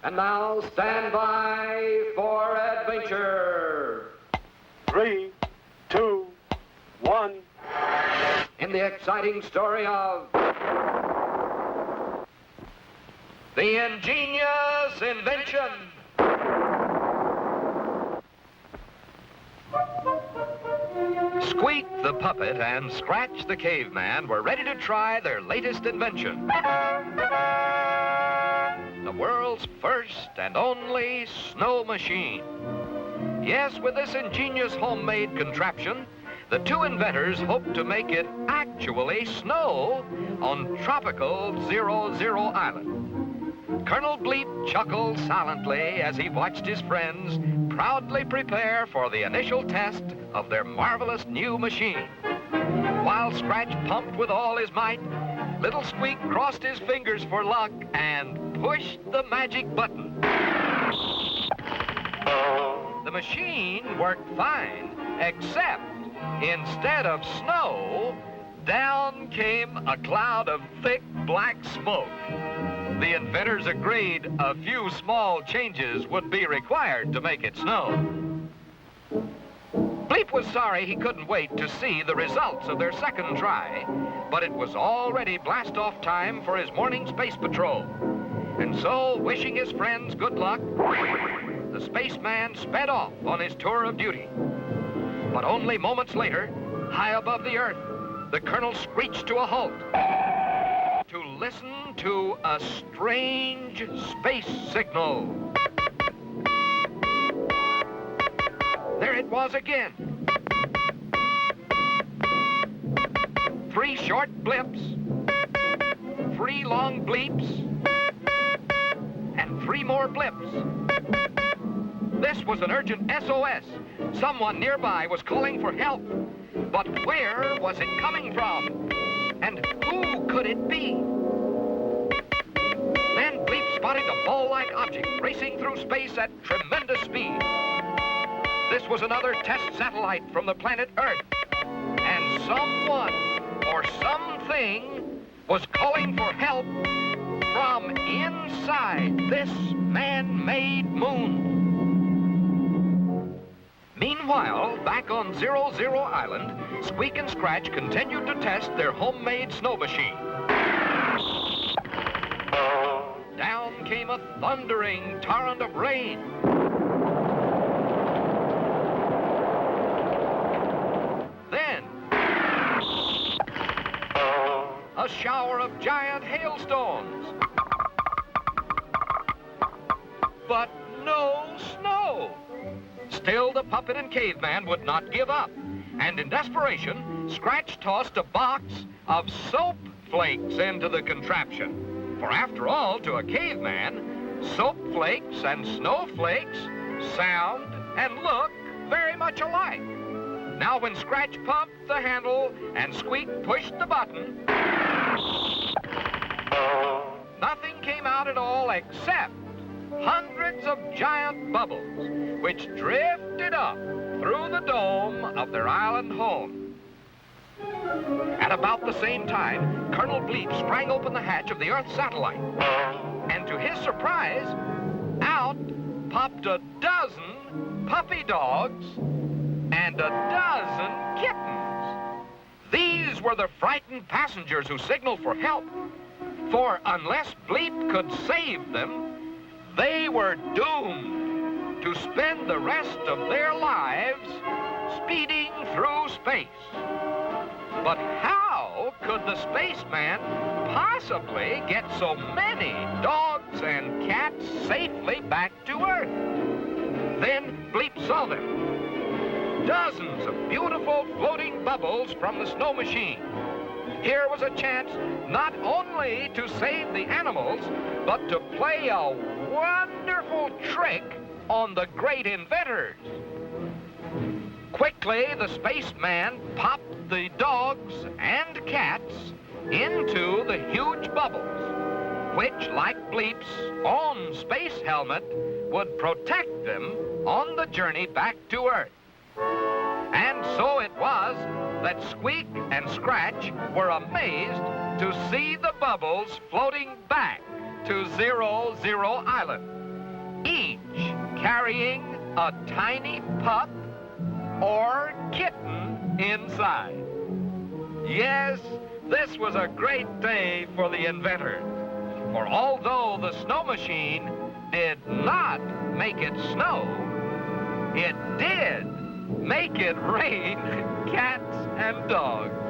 And now stand by for adventure. 3, 2, 1. In the exciting story of the Ingenious Invention. Squeak the puppet and Scratch the caveman were ready to try their latest invention. The world's first and only snow machine. Yes, with this ingenious homemade contraption, the two inventors hope to make it actually snow on tropical 00 Island. Colonel Bleep chuckled silently as he watched his friends proudly prepare for the initial test of their marvelous new machine. While Scratch pumped with all his might, little Squeak crossed his fingers for luck and pushed the magic button. The machine worked fine, except instead of snow, down came a cloud of thick black smoke. The inventors agreed a few small changes would be required to make it snow. Bleep was sorry he couldn't wait to see the results of their second try, but it was already blast-off time for his morning space patrol. And so, wishing his friends good luck, the spaceman sped off on his tour of duty. But only moments later, high above the Earth, the colonel screeched to a halt to listen to a strange space signal. There it was again. 3 short blips, 3 long bleeps, and 3 more blips. This was an urgent SOS. Someone nearby was calling for help. But where was it coming from? And who could it be? Then Bleep spotted a ball-like object racing through space at tremendous speed. This was another test satellite from the planet Earth. And someone or something was calling for help from inside this man-made moon. Meanwhile, back on 00 Island, Squeak and Scratch continued to test their homemade snow machine. Down came a thundering torrent of rain. Then, a shower of giant hailstones. But no snow. Still, the puppet and caveman would not give up. And in desperation, Scratch tossed a box of soap flakes into the contraption. For after all, to a caveman, soap flakes and snowflakes sound and look very much alike. Now when Scratch pumped the handle and Squeak pushed the button, nothing came out at all except hundreds of giant bubbles, which drifted up through the dome of their island home. At about the same time, Colonel Bleep sprang open the hatch of the Earth satellite. And to his surprise, out popped a dozen puppy dogs and a dozen kittens. These were the frightened passengers who signaled for help. For unless Bleep could save them, they were doomed to spend the rest of their lives speeding through space. But how could the spaceman possibly get so many dogs and cats safely back to Earth? Then Bleep saw them. Dozens of beautiful floating bubbles from the snow machine. Here was a chance not only to save the animals, but to play a wonderful trick on the great inventors. Quickly, the spaceman popped the dogs and cats into the huge bubbles, which, like Bleep's own space helmet, would protect them on the journey back to Earth. And so it was that Squeak and Scratch were amazed to see the bubbles floating back to 00 Island. carrying a tiny pup or kitten inside. Yes, this was a great day for the inventor. For although the snow machine did not make it snow, it did make it rain cats and dogs.